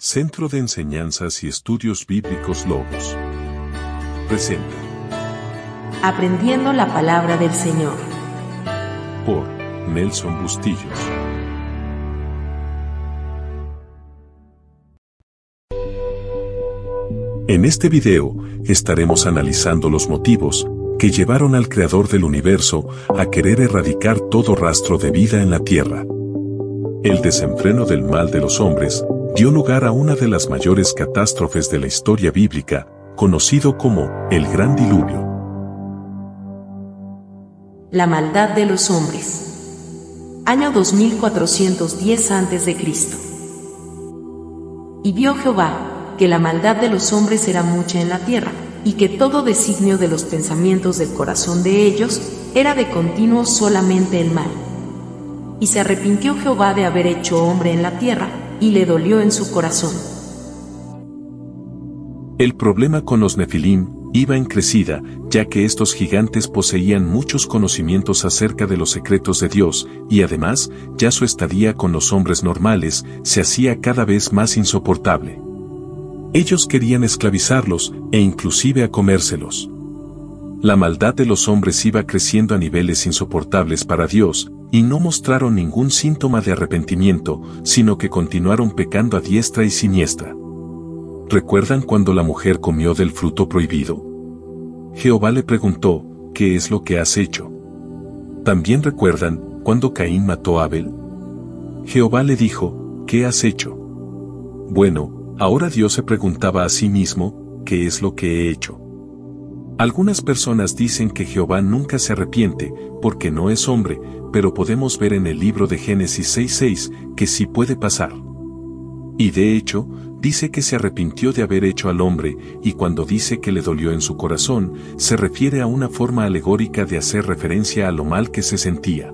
Centro de Enseñanzas y Estudios Bíblicos Logos presenta Aprendiendo la Palabra del Señor por Nelson Bustillos. En este video estaremos analizando los motivos que llevaron al Creador del universo a querer erradicar todo rastro de vida en la tierra. El desenfreno del mal de los hombres dio lugar a una de las mayores catástrofes de la historia bíblica, conocido como el Gran Diluvio. La maldad de los hombres. Año 2410 a.C. Y vio Jehová que la maldad de los hombres era mucha en la tierra, y que todo designio de los pensamientos del corazón de ellos era de continuo solamente el mal. Y se arrepintió Jehová de haber hecho hombre en la tierra, y le dolió en su corazón. El problema con los Nefilim iba en crecida, ya que estos gigantes poseían muchos conocimientos acerca de los secretos de Dios, y además, ya su estadía con los hombres normales se hacía cada vez más insoportable. Ellos querían esclavizarlos, e inclusive a comérselos. La maldad de los hombres iba creciendo a niveles insoportables para Dios, y no mostraron ningún síntoma de arrepentimiento, sino que continuaron pecando a diestra y siniestra. ¿Recuerdan cuando la mujer comió del fruto prohibido? Jehová le preguntó, ¿qué es lo que has hecho? ¿También recuerdan cuando Caín mató a Abel? Jehová le dijo, ¿qué has hecho? Bueno, ahora Dios se preguntaba a sí mismo, ¿qué es lo que he hecho? Algunas personas dicen que Jehová nunca se arrepiente, porque no es hombre, pero podemos ver en el libro de Génesis 6:6 que sí puede pasar. Y de hecho, dice que se arrepintió de haber hecho al hombre, y cuando dice que le dolió en su corazón, se refiere a una forma alegórica de hacer referencia a lo mal que se sentía.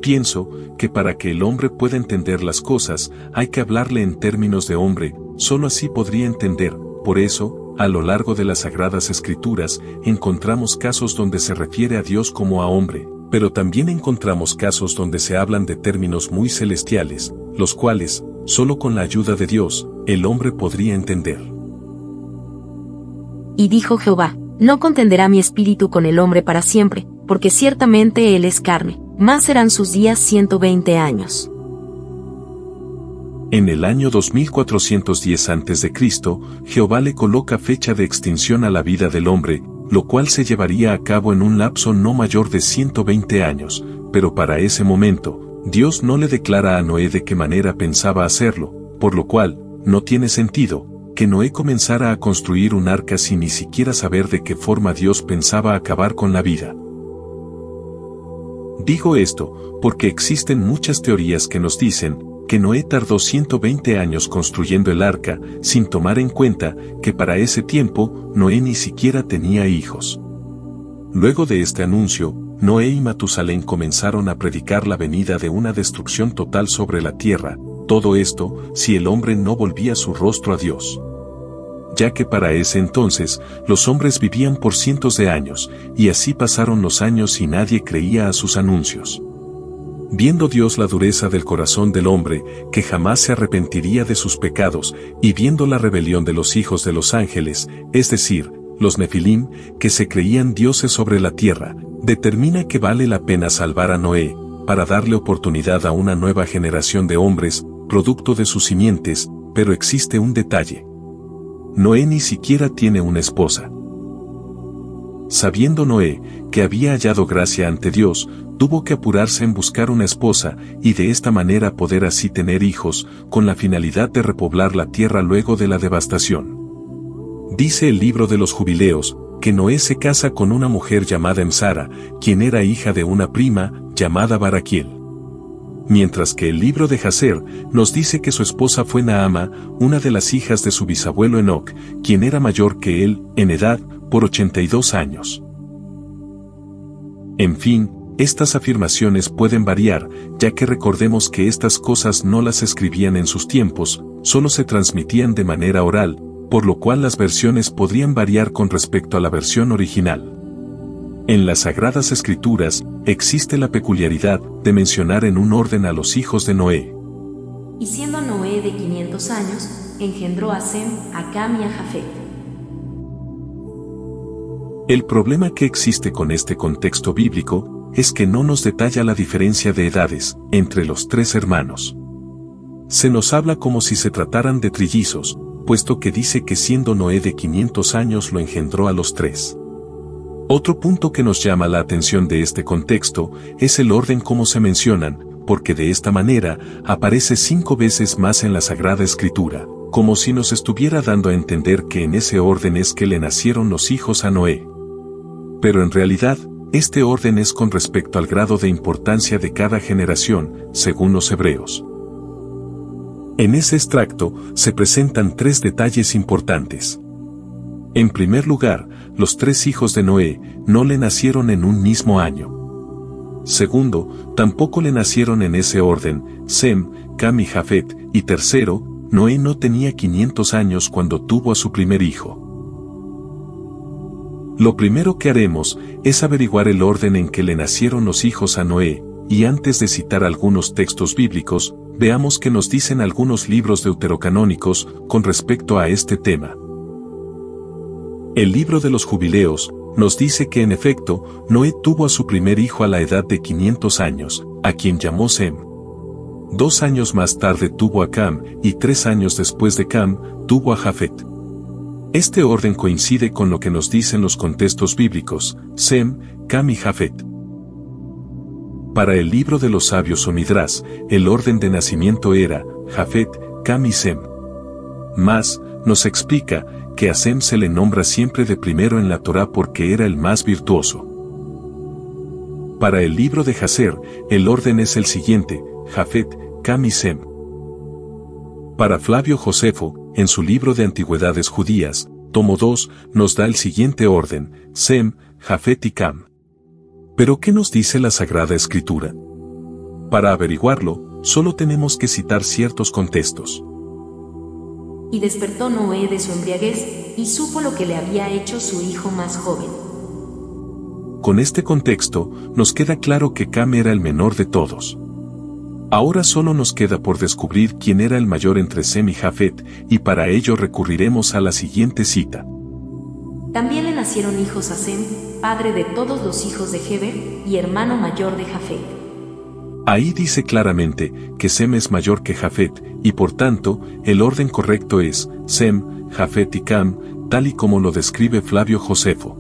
Pienso que para que el hombre pueda entender las cosas, hay que hablarle en términos de hombre, solo así podría entender. Por eso, a lo largo de las Sagradas Escrituras, encontramos casos donde se refiere a Dios como a hombre, pero también encontramos casos donde se hablan de términos muy celestiales, los cuales, solo con la ayuda de Dios, el hombre podría entender. Y dijo Jehová, no contenderá mi espíritu con el hombre para siempre, porque ciertamente él es carne, mas serán sus días 120 años. En el año 2410 a.C., Jehová le coloca fecha de extinción a la vida del hombre, lo cual se llevaría a cabo en un lapso no mayor de 120 años, pero para ese momento, Dios no le declara a Noé de qué manera pensaba hacerlo, por lo cual, no tiene sentido que Noé comenzara a construir un arca sin ni siquiera saber de qué forma Dios pensaba acabar con la vida. Digo esto, porque existen muchas teorías que nos dicen que Noé tardó 120 años construyendo el arca, sin tomar en cuenta que para ese tiempo Noé ni siquiera tenía hijos. Luego de este anuncio, Noé y Matusalén comenzaron a predicar la venida de una destrucción total sobre la tierra, todo esto si el hombre no volvía su rostro a Dios. Ya que para ese entonces, los hombres vivían por cientos de años, y así pasaron los años y nadie creía a sus anuncios. Viendo Dios la dureza del corazón del hombre, que jamás se arrepentiría de sus pecados, y viendo la rebelión de los hijos de los ángeles, es decir, los Nefilim, que se creían dioses sobre la tierra, determina que vale la pena salvar a Noé, para darle oportunidad a una nueva generación de hombres, producto de sus simientes, pero existe un detalle. Noé ni siquiera tiene una esposa. Sabiendo Noé que había hallado gracia ante Dios, tuvo que apurarse en buscar una esposa, y de esta manera poder así tener hijos, con la finalidad de repoblar la tierra luego de la devastación. Dice el libro de los Jubileos, que Noé se casa con una mujer llamada Emsara, quien era hija de una prima, llamada Baraquiel. Mientras que el libro de Jacer nos dice que su esposa fue Naama, una de las hijas de su bisabuelo Enoc, quien era mayor que él, en edad, por 82 años. En fin, estas afirmaciones pueden variar, ya que recordemos que estas cosas no las escribían en sus tiempos, solo se transmitían de manera oral, por lo cual las versiones podrían variar con respecto a la versión original. En las Sagradas Escrituras, existe la peculiaridad de mencionar en un orden a los hijos de Noé. Y siendo Noé de 500 años, engendró a Sem, a Cam y a Jafet. El problema que existe con este contexto bíblico es que no nos detalla la diferencia de edades entre los tres hermanos. Se nos habla como si se trataran de trillizos, puesto que dice que siendo Noé de 500 años lo engendró a los tres. Otro punto que nos llama la atención de este contexto es el orden como se mencionan, porque de esta manera aparece 5 veces más en la Sagrada Escritura, como si nos estuviera dando a entender que en ese orden es que le nacieron los hijos a Noé. Pero en realidad, este orden es con respecto al grado de importancia de cada generación, según los hebreos. En ese extracto se presentan 3 detalles importantes. En primer lugar, los 3 hijos de Noé no le nacieron en un mismo año. Segundo, tampoco le nacieron en ese orden, Sem, Cam y Jafet, y tercero, Noé no tenía 500 años cuando tuvo a su primer hijo. Lo primero que haremos es averiguar el orden en que le nacieron los hijos a Noé, y antes de citar algunos textos bíblicos, veamos qué nos dicen algunos libros deuterocanónicos con respecto a este tema. El libro de los Jubileos nos dice que en efecto, Noé tuvo a su primer hijo a la edad de 500 años, a quien llamó Sem. 2 años más tarde tuvo a Cam, y 3 años después de Cam, tuvo a Jafet. Este orden coincide con lo que nos dicen los contextos bíblicos, Sem, Cam y Jafet. Para el libro de los sabios o Midrash, el orden de nacimiento era Jafet, Cam y Sem. Mas, nos explica que a Sem se le nombra siempre de primero en la Torá porque era el más virtuoso. Para el libro de Jaser, el orden es el siguiente, Jafet, Cam y Sem. Para Flavio Josefo, en su libro de Antigüedades Judías, tomo 2, nos da el siguiente orden, Sem, Jafet y Cam. ¿Pero qué nos dice la Sagrada Escritura? Para averiguarlo, solo tenemos que citar ciertos contextos. Y despertó Noé de su embriaguez, y supo lo que le había hecho su hijo más joven. Con este contexto, nos queda claro que Cam era el menor de todos. Ahora solo nos queda por descubrir quién era el mayor entre Sem y Jafet, y para ello recurriremos a la siguiente cita. También le nacieron hijos a Sem, padre de todos los hijos de Heber, y hermano mayor de Jafet. Ahí dice claramente que Sem es mayor que Jafet, y por tanto, el orden correcto es Sem, Jafet y Cam, tal y como lo describe Flavio Josefo.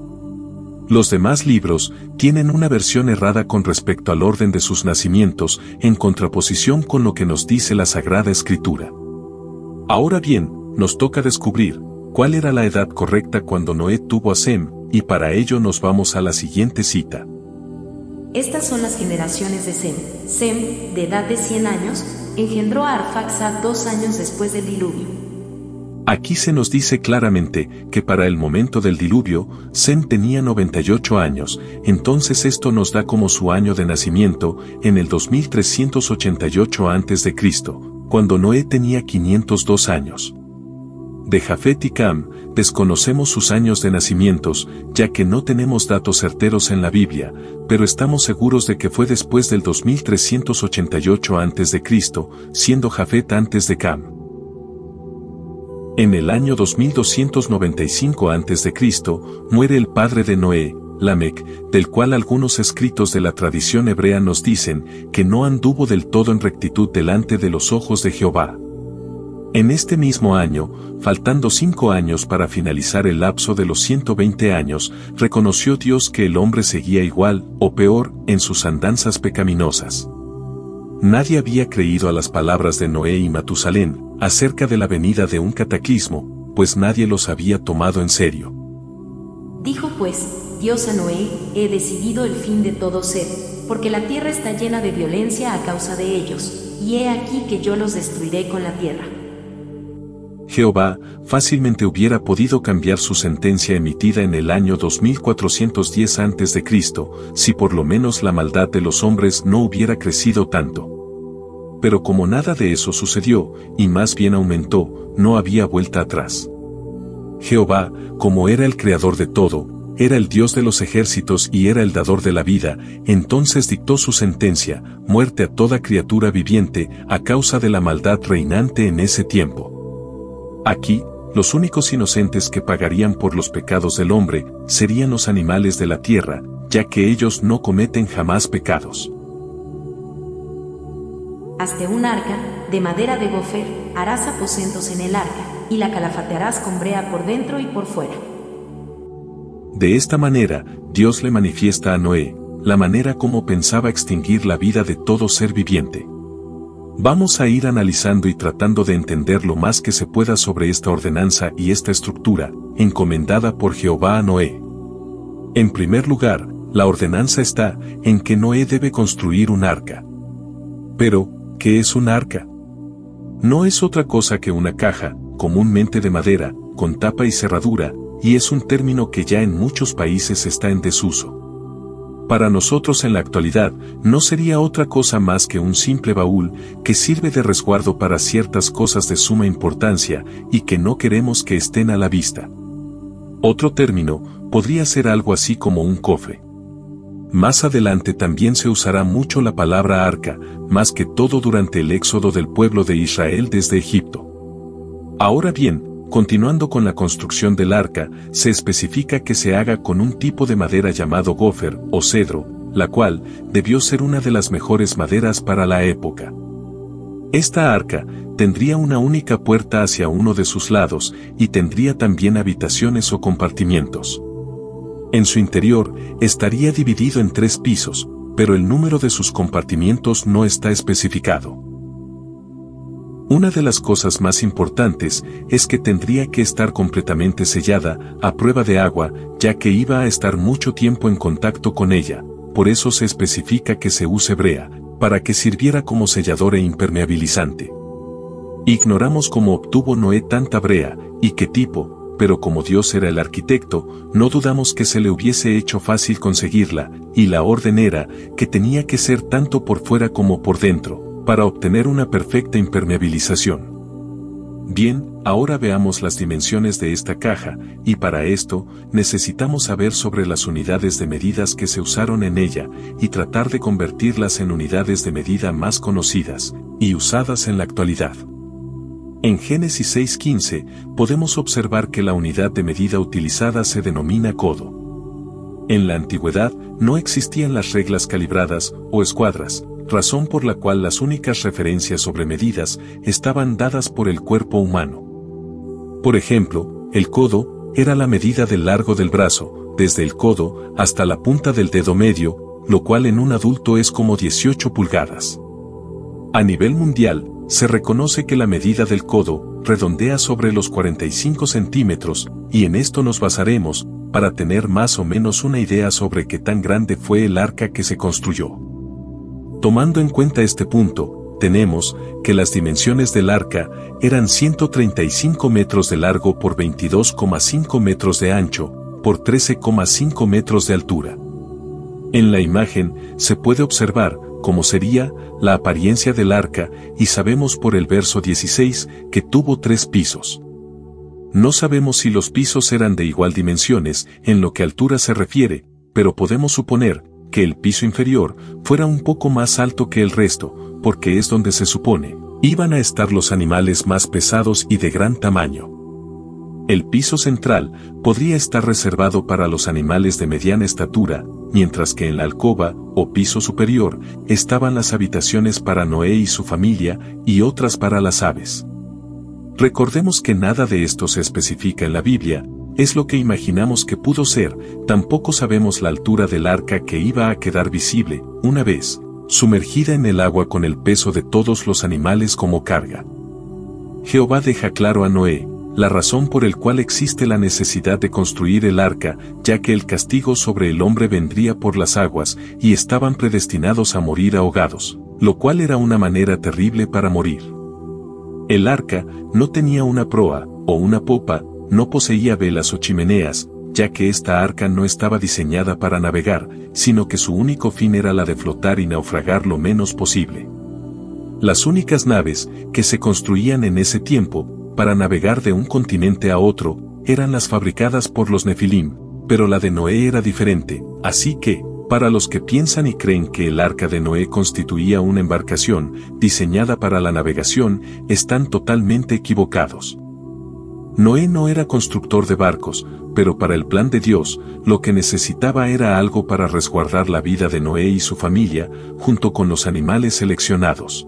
Los demás libros tienen una versión errada con respecto al orden de sus nacimientos, en contraposición con lo que nos dice la Sagrada Escritura. Ahora bien, nos toca descubrir cuál era la edad correcta cuando Noé tuvo a Sem, y para ello nos vamos a la siguiente cita. Estas son las generaciones de Sem. Sem, de edad de 100 años, engendró a Arfaxad 2 años después del diluvio. Aquí se nos dice claramente que para el momento del diluvio, Sem tenía 98 años, entonces esto nos da como su año de nacimiento, en el 2388 a.C., cuando Noé tenía 502 años. De Jafet y Cam, desconocemos sus años de nacimientos, ya que no tenemos datos certeros en la Biblia, pero estamos seguros de que fue después del 2388 a.C., siendo Jafet antes de Cam. En el año 2295 a.C., muere el padre de Noé, Lamec, del cual algunos escritos de la tradición hebrea nos dicen que no anduvo del todo en rectitud delante de los ojos de Jehová. En este mismo año, faltando 5 años para finalizar el lapso de los 120 años, reconoció Dios que el hombre seguía igual, o peor, en sus andanzas pecaminosas. Nadie había creído a las palabras de Noé y Matusalén acerca de la venida de un cataclismo, pues nadie los había tomado en serio. Dijo pues Dios a Noé: he decidido el fin de todo ser, porque la tierra está llena de violencia a causa de ellos, y he aquí que yo los destruiré con la tierra. Jehová fácilmente hubiera podido cambiar su sentencia emitida en el año 2410 a.C., si por lo menos la maldad de los hombres no hubiera crecido tanto. Pero como nada de eso sucedió, y más bien aumentó, no había vuelta atrás. Jehová, como era el creador de todo, era el Dios de los ejércitos y era el dador de la vida, entonces dictó su sentencia, muerte a toda criatura viviente, a causa de la maldad reinante en ese tiempo. Aquí, los únicos inocentes que pagarían por los pecados del hombre, serían los animales de la tierra, ya que ellos no cometen jamás pecados. Hazte un arca, de madera de gofer, harás aposentos en el arca, y la calafatearás con brea por dentro y por fuera. De esta manera, Dios le manifiesta a Noé, la manera como pensaba extinguir la vida de todo ser viviente. Vamos a ir analizando y tratando de entender lo más que se pueda sobre esta ordenanza y esta estructura, encomendada por Jehová a Noé. En primer lugar, la ordenanza está en que Noé debe construir un arca. Pero, ¿qué es un arca? No es otra cosa que una caja, comúnmente de madera, con tapa y cerradura, y es un término que ya en muchos países está en desuso. Para nosotros en la actualidad, no sería otra cosa más que un simple baúl que sirve de resguardo para ciertas cosas de suma importancia y que no queremos que estén a la vista. Otro término podría ser algo así como un cofre. Más adelante también se usará mucho la palabra arca, más que todo durante el éxodo del pueblo de Israel desde Egipto. Ahora bien, continuando con la construcción del arca, se especifica que se haga con un tipo de madera llamado gofer o cedro, la cual debió ser una de las mejores maderas para la época. Esta arca tendría una única puerta hacia uno de sus lados y tendría también habitaciones o compartimientos. En su interior estaría dividido en 3 pisos, pero el número de sus compartimientos no está especificado. Una de las cosas más importantes es que tendría que estar completamente sellada, a prueba de agua, ya que iba a estar mucho tiempo en contacto con ella, por eso se especifica que se use brea, para que sirviera como sellador e impermeabilizante. Ignoramos cómo obtuvo Noé tanta brea, y qué tipo, pero como Dios era el arquitecto, no dudamos que se le hubiese hecho fácil conseguirla, y la orden era que tenía que ser tanto por fuera como por dentro, para obtener una perfecta impermeabilización. Bien, ahora veamos las dimensiones de esta caja, y para esto, necesitamos saber sobre las unidades de medidas que se usaron en ella, y tratar de convertirlas en unidades de medida más conocidas, y usadas en la actualidad. En Génesis 6:15, podemos observar que la unidad de medida utilizada se denomina codo. En la antigüedad, no existían las reglas calibradas, o escuadras, razón por la cual las únicas referencias sobre medidas estaban dadas por el cuerpo humano. Por ejemplo, el codo era la medida del largo del brazo, desde el codo hasta la punta del dedo medio, lo cual en un adulto es como 18 pulgadas. A nivel mundial, se reconoce que la medida del codo redondea sobre los 45 centímetros, y en esto nos basaremos, para tener más o menos una idea sobre qué tan grande fue el arca que se construyó. Tomando en cuenta este punto, tenemos que las dimensiones del arca eran 135 metros de largo por 22,5 metros de ancho, por 13,5 metros de altura. En la imagen se puede observar cómo sería la apariencia del arca y sabemos por el verso 16 que tuvo 3 pisos. No sabemos si los pisos eran de igual dimensiones en lo que altura se refiere, pero podemos suponer que el piso inferior fuera un poco más alto que el resto, porque es donde se supone iban a estar los animales más pesados y de gran tamaño. El piso central podría estar reservado para los animales de mediana estatura, mientras que en la alcoba, o piso superior, estaban las habitaciones para Noé y su familia, y otras para las aves. Recordemos que nada de esto se especifica en la Biblia, es lo que imaginamos que pudo ser, tampoco sabemos la altura del arca que iba a quedar visible, una vez sumergida en el agua con el peso de todos los animales como carga. Jehová deja claro a Noé la razón por el cual existe la necesidad de construir el arca, ya que el castigo sobre el hombre vendría por las aguas, y estaban predestinados a morir ahogados, lo cual era una manera terrible para morir. El arca no tenía una proa, o una popa, no poseía velas o chimeneas, ya que esta arca no estaba diseñada para navegar, sino que su único fin era la de flotar y naufragar lo menos posible. Las únicas naves que se construían en ese tiempo, para navegar de un continente a otro, eran las fabricadas por los Nefilim, Pero la de Noé era diferente, así que, para los que piensan y creen que el arca de Noé constituía una embarcación diseñada para la navegación, están totalmente equivocados. Noé no era constructor de barcos, pero para el plan de Dios, lo que necesitaba era algo para resguardar la vida de Noé y su familia, junto con los animales seleccionados.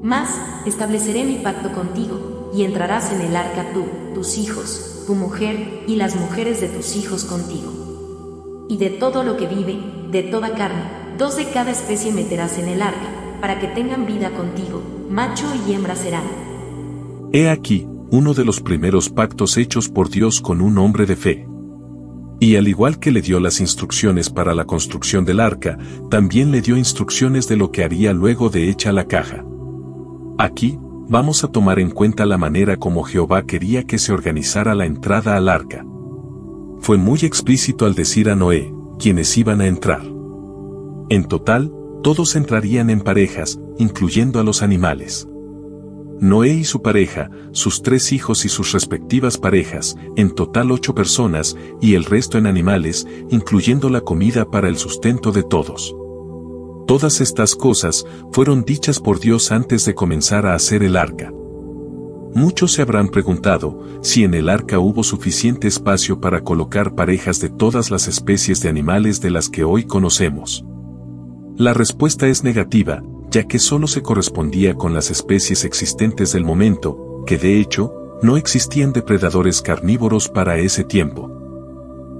Mas, estableceré mi pacto contigo, y entrarás en el arca tú, tus hijos, tu mujer, y las mujeres de tus hijos contigo. Y de todo lo que vive, de toda carne, 2 de cada especie meterás en el arca, para que tengan vida contigo, macho y hembra serán. He aquí, uno de los primeros pactos hechos por Dios con un hombre de fe. Y al igual que le dio las instrucciones para la construcción del arca, también le dio instrucciones de lo que haría luego de hecha la caja. Aquí, vamos a tomar en cuenta la manera como Jehová quería que se organizara la entrada al arca. Fue muy explícito al decir a Noé, quienes iban a entrar. En total, todos entrarían en parejas, incluyendo a los animales. Noé y su pareja, sus 3 hijos y sus respectivas parejas, en total 8 personas, y el resto en animales, incluyendo la comida para el sustento de todos. Todas estas cosas fueron dichas por Dios antes de comenzar a hacer el arca. Muchos se habrán preguntado si en el arca hubo suficiente espacio para colocar parejas de todas las especies de animales de las que hoy conocemos. La respuesta es negativa, ya que solo se correspondía con las especies existentes del momento, que de hecho, no existían depredadores carnívoros para ese tiempo.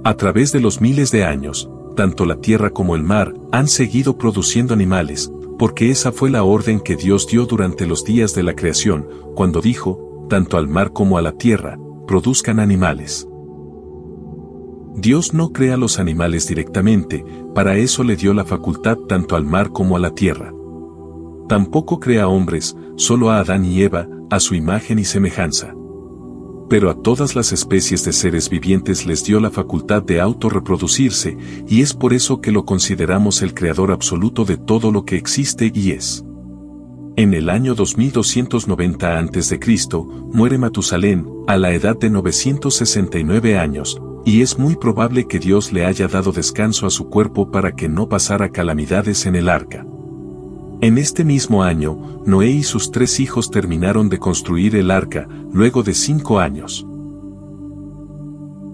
A través de los miles de años, tanto la tierra como el mar han seguido produciendo animales, porque esa fue la orden que Dios dio durante los días de la creación, cuando dijo, tanto al mar como a la tierra, produzcan animales. Dios no crea los animales directamente, para eso le dio la facultad tanto al mar como a la tierra. Tampoco crea hombres, solo a Adán y Eva, a su imagen y semejanza. Pero a todas las especies de seres vivientes les dio la facultad de autorreproducirse, y es por eso que lo consideramos el creador absoluto de todo lo que existe y es. En el año 2290 a.C., muere Matusalén, a la edad de 969 años, y es muy probable que Dios le haya dado descanso a su cuerpo para que no pasara calamidades en el arca. En este mismo año, Noé y sus 3 hijos terminaron de construir el arca, luego de 5 años.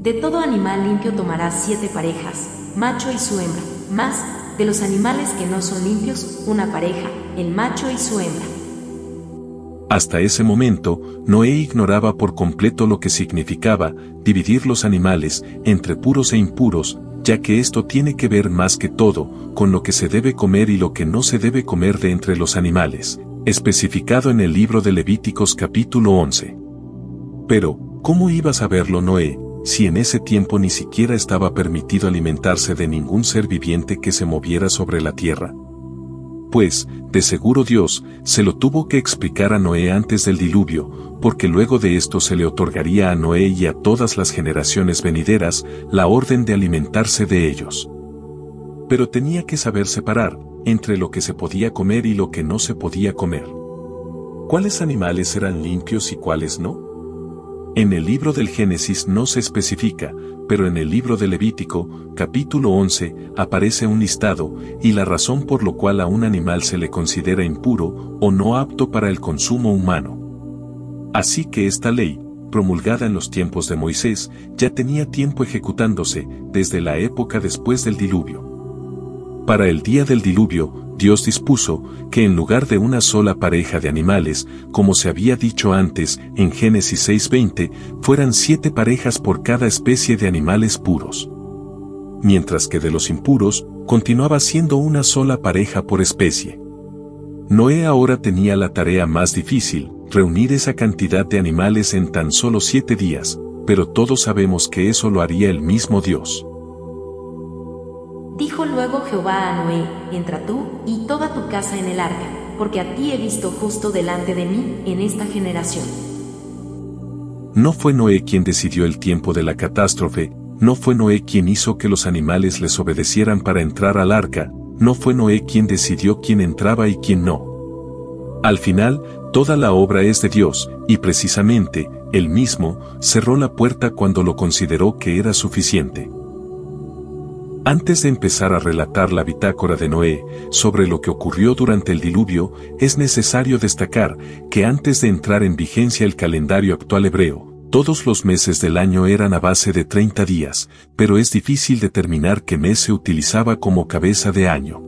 De todo animal limpio tomarás 7 parejas, macho y su hembra, mas, de los animales que no son limpios, una pareja, el macho y su hembra. Hasta ese momento, Noé ignoraba por completo lo que significaba dividir los animales entre puros e impuros, ya que esto tiene que ver más que todo con lo que se debe comer y lo que no se debe comer de entre los animales, especificado en el libro de Levíticos capítulo 11. Pero, ¿cómo iba a saberlo Noé, si en ese tiempo ni siquiera estaba permitido alimentarse de ningún ser viviente que se moviera sobre la tierra? Pues, de seguro Dios se lo tuvo que explicar a Noé antes del diluvio, porque luego de esto se le otorgaría a Noé y a todas las generaciones venideras la orden de alimentarse de ellos. Pero tenía que saber separar entre lo que se podía comer y lo que no se podía comer. ¿Cuáles animales eran limpios y cuáles no? En el libro del Génesis no se especifica, pero en el libro de Levítico, capítulo 11, aparece un listado, y la razón por lo cual a un animal se le considera impuro o no apto para el consumo humano. Así que esta ley, promulgada en los tiempos de Moisés, ya tenía tiempo ejecutándose, desde la época después del diluvio. Para el día del diluvio, Dios dispuso que en lugar de una sola pareja de animales, como se había dicho antes en Génesis 6:20, fueran 7 parejas por cada especie de animales puros. Mientras que de los impuros, continuaba siendo una sola pareja por especie. Noé ahora tenía la tarea más difícil, reunir esa cantidad de animales en tan solo 7 días, pero todos sabemos que eso lo haría el mismo Dios. Dijo luego Jehová a Noé, entra tú y toda tu casa en el arca, porque a ti he visto justo delante de mí en esta generación. No fue Noé quien decidió el tiempo de la catástrofe, no fue Noé quien hizo que los animales les obedecieran para entrar al arca, no fue Noé quien decidió quién entraba y quién no. Al final, toda la obra es de Dios, y precisamente, Él mismo cerró la puerta cuando lo consideró que era suficiente. Antes de empezar a relatar la bitácora de Noé sobre lo que ocurrió durante el diluvio, es necesario destacar que antes de entrar en vigencia el calendario actual hebreo, todos los meses del año eran a base de 30 días, pero es difícil determinar qué mes se utilizaba como cabeza de año.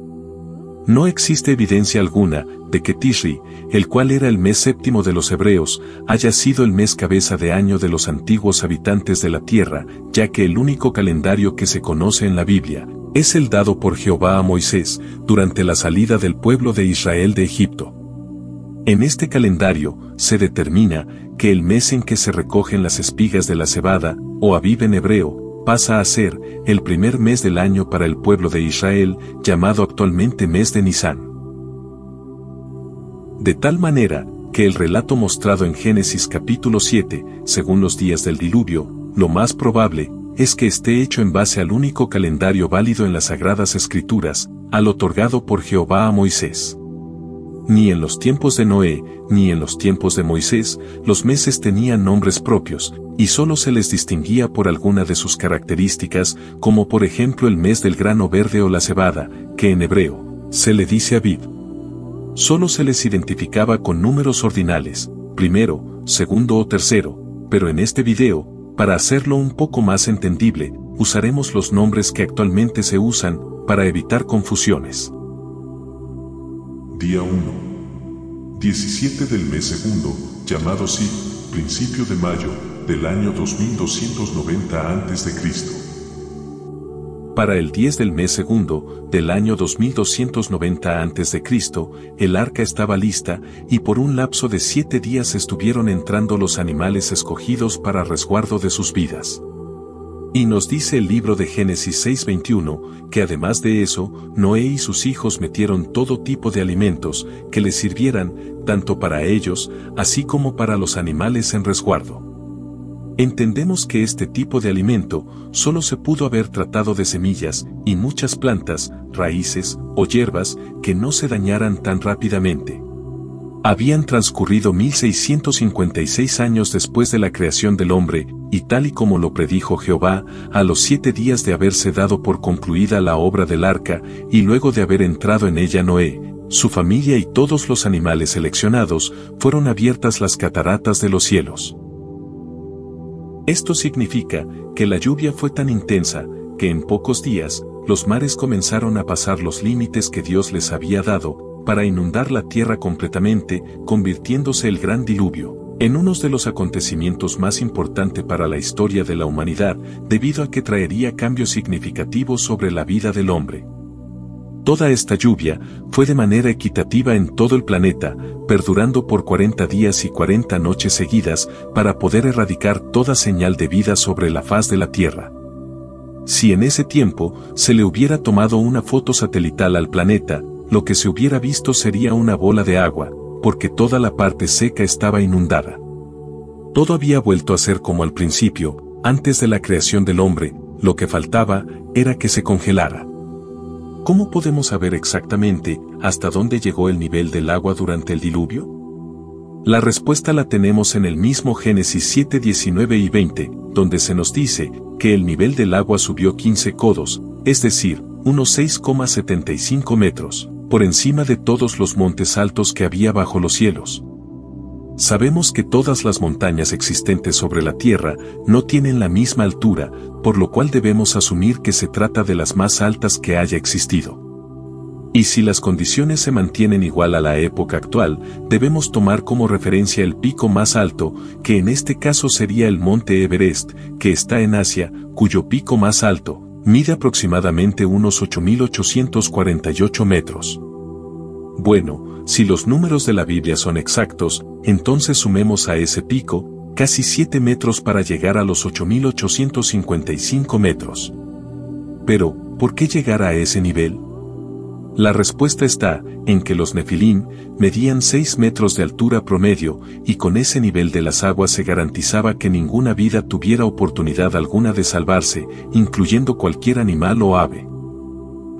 No existe evidencia alguna de que Tishri, el cual era el mes séptimo de los hebreos, haya sido el mes cabeza de año de los antiguos habitantes de la tierra, ya que el único calendario que se conoce en la Biblia es el dado por Jehová a Moisés durante la salida del pueblo de Israel de Egipto. En este calendario se determina que el mes en que se recogen las espigas de la cebada, o Abib en hebreo, pasa a ser el primer mes del año para el pueblo de Israel, llamado actualmente mes de Nisán. De tal manera, que el relato mostrado en Génesis capítulo 7, según los días del diluvio, lo más probable es que esté hecho en base al único calendario válido en las Sagradas Escrituras, al otorgado por Jehová a Moisés. Ni en los tiempos de Noé, ni en los tiempos de Moisés, los meses tenían nombres propios, y solo se les distinguía por alguna de sus características, como por ejemplo el mes del grano verde o la cebada, que en hebreo se le dice Abib. Solo se les identificaba con números ordinales, primero, segundo o tercero, pero en este video, para hacerlo un poco más entendible, usaremos los nombres que actualmente se usan, para evitar confusiones. Día 1. 17 del mes segundo, llamado Sib, principio de mayo, del año 2290 a.C. Para el 10 del mes segundo, del año 2290 a.C., el arca estaba lista, y por un lapso de 7 días estuvieron entrando los animales escogidos para resguardo de sus vidas. Y nos dice el libro de Génesis 6:21, que además de eso, Noé y sus hijos metieron todo tipo de alimentos, que les sirvieran, tanto para ellos, así como para los animales en resguardo. Entendemos que este tipo de alimento, solo se pudo haber tratado de semillas, y muchas plantas, raíces, o hierbas, que no se dañaran tan rápidamente. Habían transcurrido 1656 años después de la creación del hombre, y tal y como lo predijo Jehová, a los 7 días de haberse dado por concluida la obra del arca, y luego de haber entrado en ella Noé, su familia y todos los animales seleccionados, fueron abiertas las cataratas de los cielos. Esto significa que la lluvia fue tan intensa, que en pocos días, los mares comenzaron a pasar los límites que Dios les había dado, para inundar la tierra completamente, convirtiéndose el gran diluvio en uno de los acontecimientos más importantes para la historia de la humanidad, debido a que traería cambios significativos sobre la vida del hombre. Toda esta lluvia fue de manera equitativa en todo el planeta, perdurando por 40 días y 40 noches seguidas, para poder erradicar toda señal de vida sobre la faz de la tierra. Si en ese tiempo se le hubiera tomado una foto satelital al planeta, lo que se hubiera visto sería una bola de agua, porque toda la parte seca estaba inundada. Todo había vuelto a ser como al principio, antes de la creación del hombre, lo que faltaba era que se congelara. ¿Cómo podemos saber exactamente hasta dónde llegó el nivel del agua durante el diluvio? La respuesta la tenemos en el mismo Génesis 7, 19 y 20, donde se nos dice que el nivel del agua subió 15 codos, es decir, unos 6,75 metros, por encima de todos los montes altos que había bajo los cielos. Sabemos que todas las montañas existentes sobre la tierra no tienen la misma altura, por lo cual debemos asumir que se trata de las más altas que haya existido. Y si las condiciones se mantienen igual a la época actual, debemos tomar como referencia el pico más alto, que en este caso sería el monte Everest, que está en Asia, cuyo pico más alto mide aproximadamente unos 8.848 metros. Bueno, si los números de la Biblia son exactos, entonces sumemos a ese pico casi 7 metros para llegar a los 8.855 metros. Pero, ¿por qué llegar a ese nivel? La respuesta está en que los Nefilim medían 6 metros de altura promedio, y con ese nivel de las aguas se garantizaba que ninguna vida tuviera oportunidad alguna de salvarse, incluyendo cualquier animal o ave.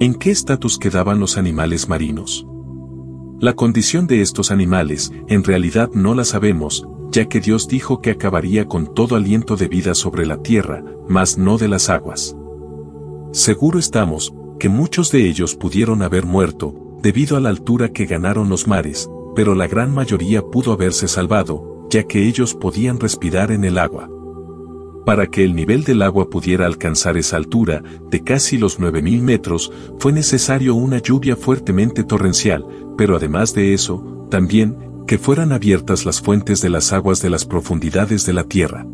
¿En qué estatus quedaban los animales marinos? La condición de estos animales, en realidad no la sabemos, ya que Dios dijo que acabaría con todo aliento de vida sobre la tierra, mas no de las aguas. Seguro estamos, que muchos de ellos pudieron haber muerto, debido a la altura que ganaron los mares, pero la gran mayoría pudo haberse salvado, ya que ellos podían respirar en el agua. Para que el nivel del agua pudiera alcanzar esa altura, de casi los 9.000 metros, fue necesario una lluvia fuertemente torrencial, pero además de eso, también, que fueran abiertas las fuentes de las aguas de las profundidades de la Tierra.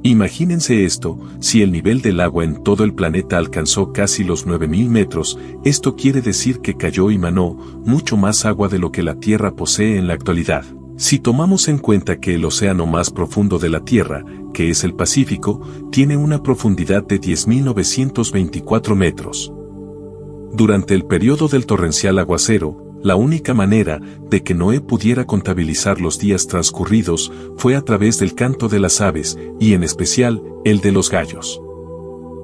Imagínense esto, si el nivel del agua en todo el planeta alcanzó casi los 9.000 metros, esto quiere decir que cayó y manó mucho más agua de lo que la Tierra posee en la actualidad. Si tomamos en cuenta que el océano más profundo de la Tierra, que es el Pacífico, tiene una profundidad de 10.924 metros. Durante el periodo del torrencial aguacero, la única manera de que Noé pudiera contabilizar los días transcurridos fue a través del canto de las aves, y en especial, el de los gallos.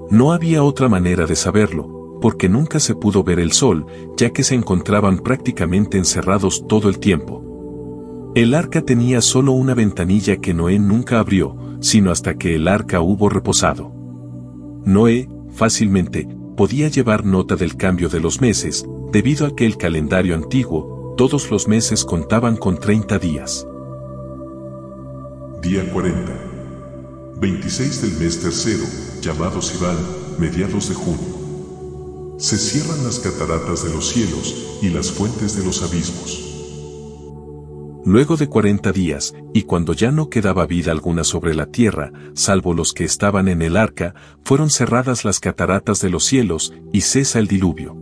No había otra manera de saberlo, porque nunca se pudo ver el sol, ya que se encontraban prácticamente encerrados todo el tiempo. El arca tenía solo una ventanilla que Noé nunca abrió, sino hasta que el arca hubo reposado. Noé, fácilmente, podía llevar nota del cambio de los meses, debido a que el calendario antiguo, todos los meses contaban con 30 días. Día 40. 26 del mes tercero, llamado Sivan, mediados de junio. Se cierran las cataratas de los cielos y las fuentes de los abismos. Luego de 40 días, y cuando ya no quedaba vida alguna sobre la tierra, salvo los que estaban en el arca, fueron cerradas las cataratas de los cielos, y cesa el diluvio.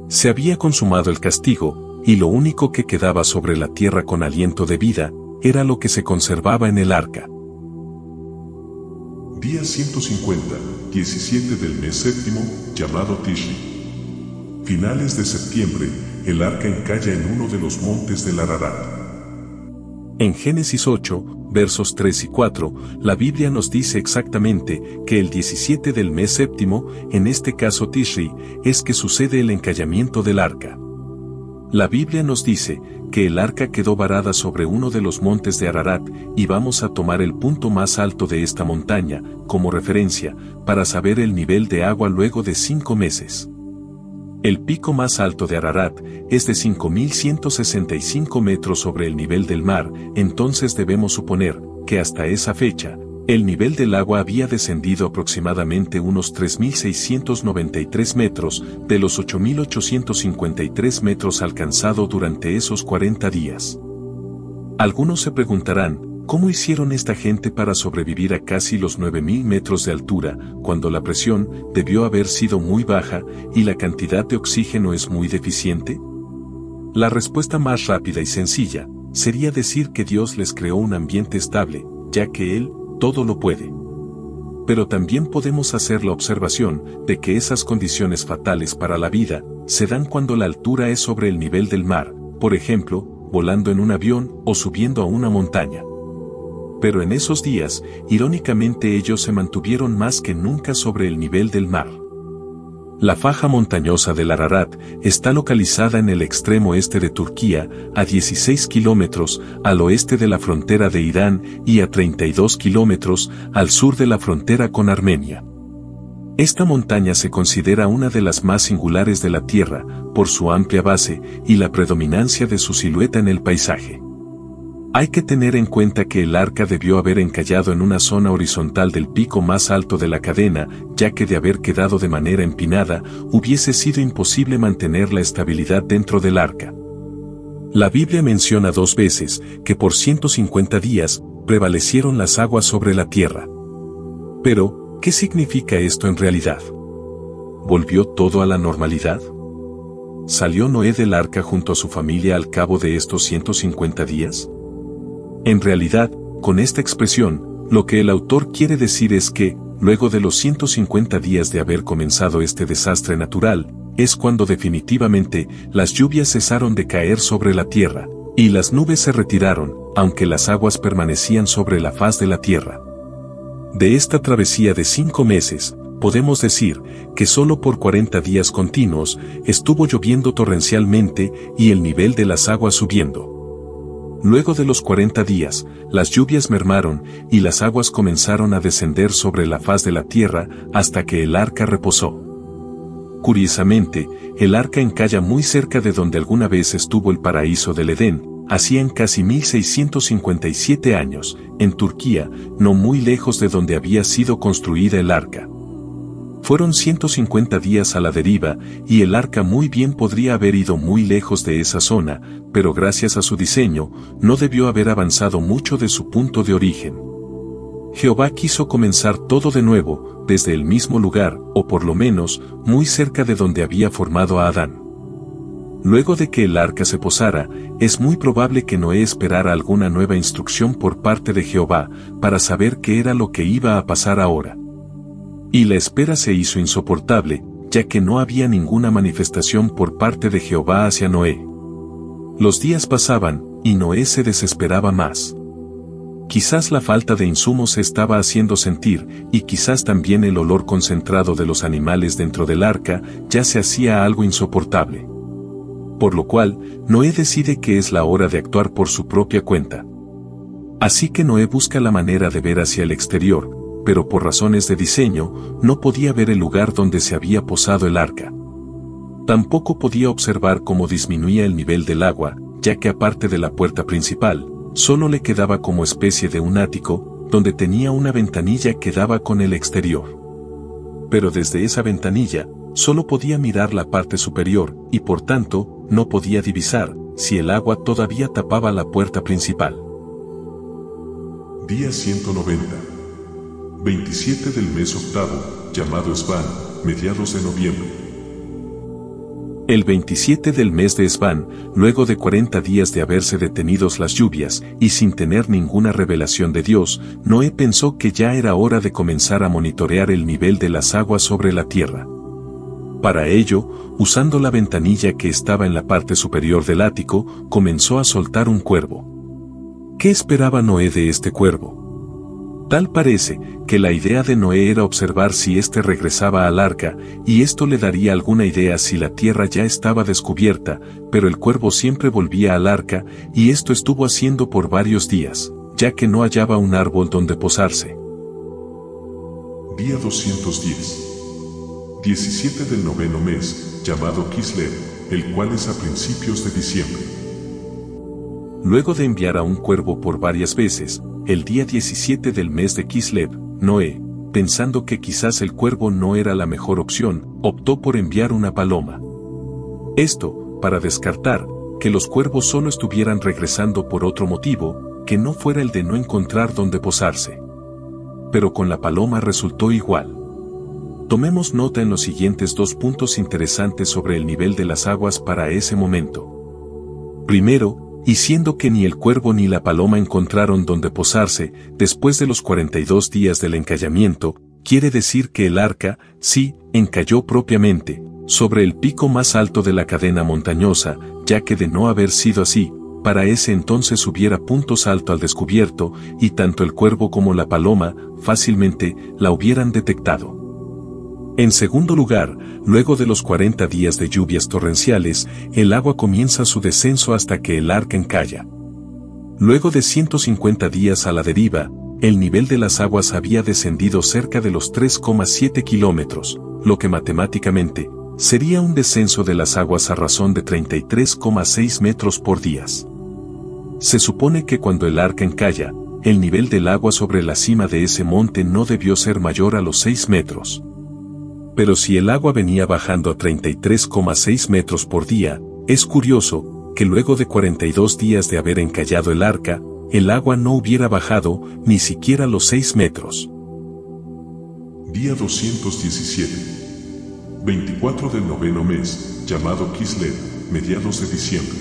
Se había consumado el castigo, y lo único que quedaba sobre la tierra con aliento de vida, era lo que se conservaba en el arca. Día 150, 17 del mes séptimo, llamado Tishri. Finales de septiembre, el arca encalla en uno de los montes del Ararat. En Génesis 8, versos 3 y 4, la Biblia nos dice exactamente que el 17 del mes séptimo, en este caso Tishri, es que sucede el encallamiento del arca. La Biblia nos dice que el arca quedó varada sobre uno de los montes de Ararat, y vamos a tomar el punto más alto de esta montaña, como referencia, para saber el nivel de agua luego de 5 meses. El pico más alto de Ararat es de 5.165 metros sobre el nivel del mar, entonces debemos suponer que hasta esa fecha, el nivel del agua había descendido aproximadamente unos 3.693 metros de los 8.853 metros alcanzado durante esos 40 días. Algunos se preguntarán, ¿cómo hicieron esta gente para sobrevivir a casi los 9.000 metros de altura, cuando la presión debió haber sido muy baja y la cantidad de oxígeno es muy deficiente? La respuesta más rápida y sencilla sería decir que Dios les creó un ambiente estable, ya que Él todo lo puede. Pero también podemos hacer la observación de que esas condiciones fatales para la vida se dan cuando la altura es sobre el nivel del mar, por ejemplo, volando en un avión o subiendo a una montaña. Pero en esos días, irónicamente ellos se mantuvieron más que nunca sobre el nivel del mar. La faja montañosa del Ararat está localizada en el extremo este de Turquía, a 16 kilómetros al oeste de la frontera de Irán y a 32 kilómetros al sur de la frontera con Armenia. Esta montaña se considera una de las más singulares de la Tierra, por su amplia base y la predominancia de su silueta en el paisaje. Hay que tener en cuenta que el arca debió haber encallado en una zona horizontal del pico más alto de la cadena, ya que de haber quedado de manera empinada, hubiese sido imposible mantener la estabilidad dentro del arca. La Biblia menciona 2 veces que por 150 días prevalecieron las aguas sobre la tierra. Pero, ¿qué significa esto en realidad? ¿Volvió todo a la normalidad? ¿Salió Noé del arca junto a su familia al cabo de estos 150 días? En realidad, con esta expresión, lo que el autor quiere decir es que, luego de los 150 días de haber comenzado este desastre natural, es cuando definitivamente las lluvias cesaron de caer sobre la tierra, y las nubes se retiraron, aunque las aguas permanecían sobre la faz de la tierra. De esta travesía de 5 meses, podemos decir que solo por 40 días continuos estuvo lloviendo torrencialmente y el nivel de las aguas subiendo. Luego de los 40 días, las lluvias mermaron y las aguas comenzaron a descender sobre la faz de la tierra hasta que el arca reposó. Curiosamente, el arca encalla muy cerca de donde alguna vez estuvo el paraíso del Edén, hacían casi 1657 años, en Turquía, no muy lejos de donde había sido construida el arca. Fueron 150 días a la deriva, y el arca muy bien podría haber ido muy lejos de esa zona, pero gracias a su diseño, no debió haber avanzado mucho de su punto de origen. Jehová quiso comenzar todo de nuevo, desde el mismo lugar, o por lo menos, muy cerca de donde había formado a Adán. Luego de que el arca se posara, es muy probable que Noé esperara alguna nueva instrucción por parte de Jehová, para saber qué era lo que iba a pasar ahora. Y la espera se hizo insoportable, ya que no había ninguna manifestación por parte de Jehová hacia Noé. Los días pasaban, y Noé se desesperaba más. Quizás la falta de insumos se estaba haciendo sentir, y quizás también el olor concentrado de los animales dentro del arca ya se hacía algo insoportable. Por lo cual, Noé decide que es la hora de actuar por su propia cuenta. Así que Noé busca la manera de ver hacia el exterior, pero por razones de diseño, no podía ver el lugar donde se había posado el arca. Tampoco podía observar cómo disminuía el nivel del agua, ya que aparte de la puerta principal, solo le quedaba como especie de un ático, donde tenía una ventanilla que daba con el exterior. Pero desde esa ventanilla, solo podía mirar la parte superior, y por tanto, no podía divisar, si el agua todavía tapaba la puerta principal. Día 190. 27 del mes octavo, llamado Esban, mediados de noviembre. El 27 del mes de Esban, luego de 40 días de haberse detenidos las lluvias, y sin tener ninguna revelación de Dios, Noé pensó que ya era hora de comenzar a monitorear el nivel de las aguas sobre la tierra. Para ello, usando la ventanilla que estaba en la parte superior del ático, comenzó a soltar un cuervo. ¿Qué esperaba Noé de este cuervo? Tal parece que la idea de Noé era observar si éste regresaba al arca, y esto le daría alguna idea si la tierra ya estaba descubierta, pero el cuervo siempre volvía al arca, y esto estuvo haciendo por varios días, ya que no hallaba un árbol donde posarse. Día 210. 17 del noveno mes, llamado Kislev, el cual es a principios de diciembre. Luego de enviar a un cuervo por varias veces, el día 17 del mes de Kislev, Noé, pensando que quizás el cuervo no era la mejor opción, optó por enviar una paloma. Esto, para descartar que los cuervos solo estuvieran regresando por otro motivo, que no fuera el de no encontrar dónde posarse. Pero con la paloma resultó igual. Tomemos nota en los siguientes dos puntos interesantes sobre el nivel de las aguas para ese momento. Primero, y siendo que ni el cuervo ni la paloma encontraron dónde posarse, después de los 42 días del encallamiento, quiere decir que el arca, sí, encalló propiamente, sobre el pico más alto de la cadena montañosa, ya que de no haber sido así, para ese entonces hubiera puntos alto al descubierto, y tanto el cuervo como la paloma, fácilmente, la hubieran detectado. En segundo lugar, luego de los 40 días de lluvias torrenciales, el agua comienza su descenso hasta que el arca encalla. Luego de 150 días a la deriva, el nivel de las aguas había descendido cerca de los 3,7 kilómetros, lo que matemáticamente sería un descenso de las aguas a razón de 33,6 metros por día. Se supone que cuando el arca encalla, el nivel del agua sobre la cima de ese monte no debió ser mayor a los 6 metros. Pero si el agua venía bajando a 33,6 metros por día, es curioso que luego de 42 días de haber encallado el arca, el agua no hubiera bajado ni siquiera los 6 metros. Día 217. 24 del noveno mes, llamado Kislev, mediados de diciembre.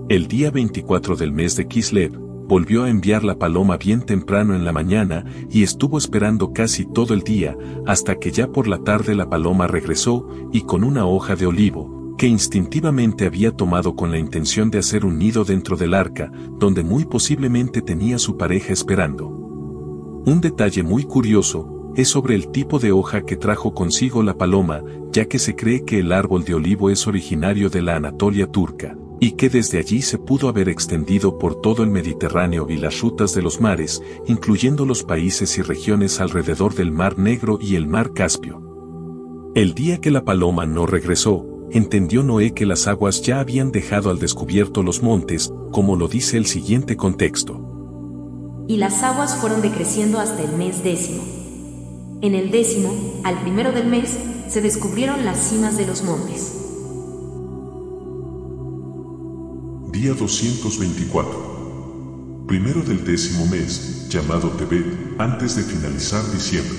El día 24 del mes de Kislev, volvió a enviar la paloma bien temprano en la mañana y estuvo esperando casi todo el día, hasta que ya por la tarde la paloma regresó y con una hoja de olivo, que instintivamente había tomado con la intención de hacer un nido dentro del arca, donde muy posiblemente tenía su pareja esperando. Un detalle muy curioso es sobre el tipo de hoja que trajo consigo la paloma, ya que se cree que el árbol de olivo es originario de la Anatolia turca. y que desde allí se pudo haber extendido por todo el Mediterráneo y las rutas de los mares, incluyendo los países y regiones alrededor del Mar Negro y el Mar Caspio. El día que la paloma no regresó, entendió Noé que las aguas ya habían dejado al descubierto los montes, como lo dice el siguiente contexto. Y las aguas fueron decreciendo hasta el mes 10. En el 10, al primero del mes, se descubrieron las cimas de los montes. Día 224. Primero del 10º mes, llamado Tebet, antes de finalizar diciembre.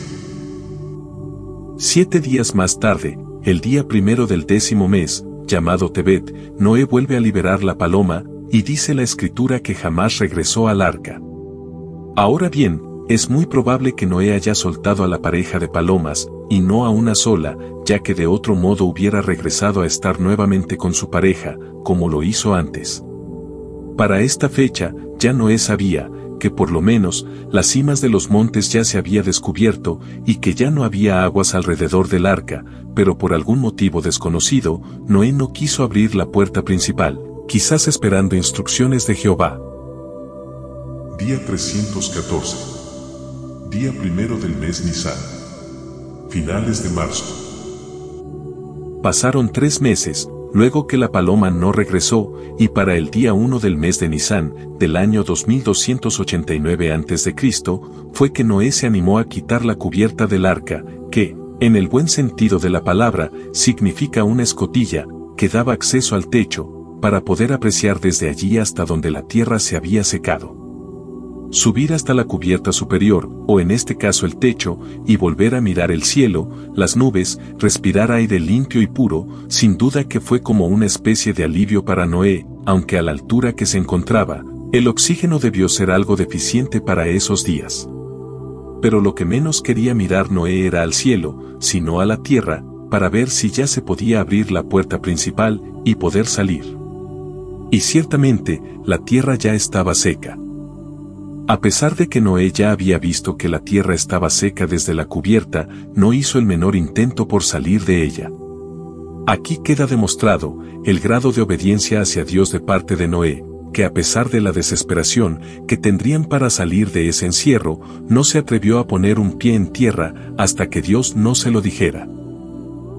7 días más tarde, el día primero del 10º mes, llamado Tebet, Noé vuelve a liberar la paloma, y dice la escritura que jamás regresó al arca. Ahora bien, es muy probable que Noé haya soltado a la pareja de palomas, y no a una sola, ya que de otro modo hubiera regresado a estar nuevamente con su pareja, como lo hizo antes. Para esta fecha, ya Noé sabía que por lo menos las cimas de los montes ya se había descubierto y que ya no había aguas alrededor del arca, pero por algún motivo desconocido, Noé no quiso abrir la puerta principal, quizás esperando instrucciones de Jehová. Día 314. Día primero del mes Nisan. Finales de marzo. Pasaron 3 meses, luego que la paloma no regresó, y para el día 1 del mes de Nisán, del año 2289 a.C., fue que Noé se animó a quitar la cubierta del arca, que, en el buen sentido de la palabra, significa una escotilla, que daba acceso al techo, para poder apreciar desde allí hasta donde la tierra se había secado. Subir hasta la cubierta superior, o en este caso el techo, y volver a mirar el cielo, las nubes, respirar aire limpio y puro, sin duda que fue como una especie de alivio para Noé, aunque a la altura que se encontraba, el oxígeno debió ser algo deficiente para esos días. Pero lo que menos quería mirar Noé era al cielo, sino a la tierra, para ver si ya se podía abrir la puerta principal, y poder salir. Y ciertamente, la tierra ya estaba seca. A pesar de que Noé ya había visto que la tierra estaba seca desde la cubierta, no hizo el menor intento por salir de ella. Aquí queda demostrado el grado de obediencia hacia Dios de parte de Noé, que a pesar de la desesperación que tendrían para salir de ese encierro, no se atrevió a poner un pie en tierra hasta que Dios no se lo dijera.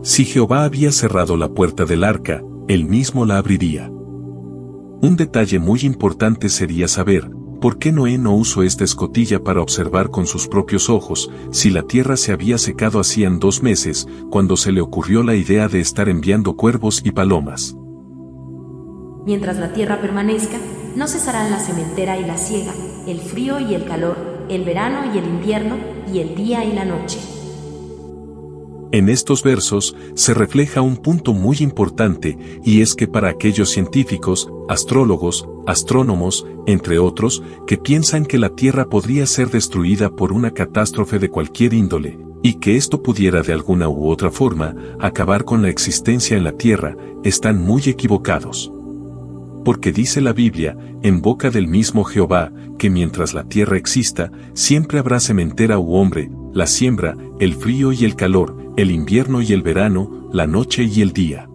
Si Jehová había cerrado la puerta del arca, él mismo la abriría. Un detalle muy importante sería saber ¿por qué Noé no usó esta escotilla para observar con sus propios ojos si la tierra se había secado hacían 2 meses, cuando se le ocurrió la idea de estar enviando cuervos y palomas? Mientras la tierra permanezca, no cesarán la sementera y la siega, el frío y el calor, el verano y el invierno, y el día y la noche. En estos versos se refleja un punto muy importante, y es que para aquellos científicos, astrólogos, astrónomos, entre otros, que piensan que la Tierra podría ser destruida por una catástrofe de cualquier índole, y que esto pudiera de alguna u otra forma acabar con la existencia en la Tierra, están muy equivocados. Porque dice la Biblia, en boca del mismo Jehová, que mientras la tierra exista, siempre habrá sementera u hombre, la siembra, el frío y el calor, el invierno y el verano, la noche y el día.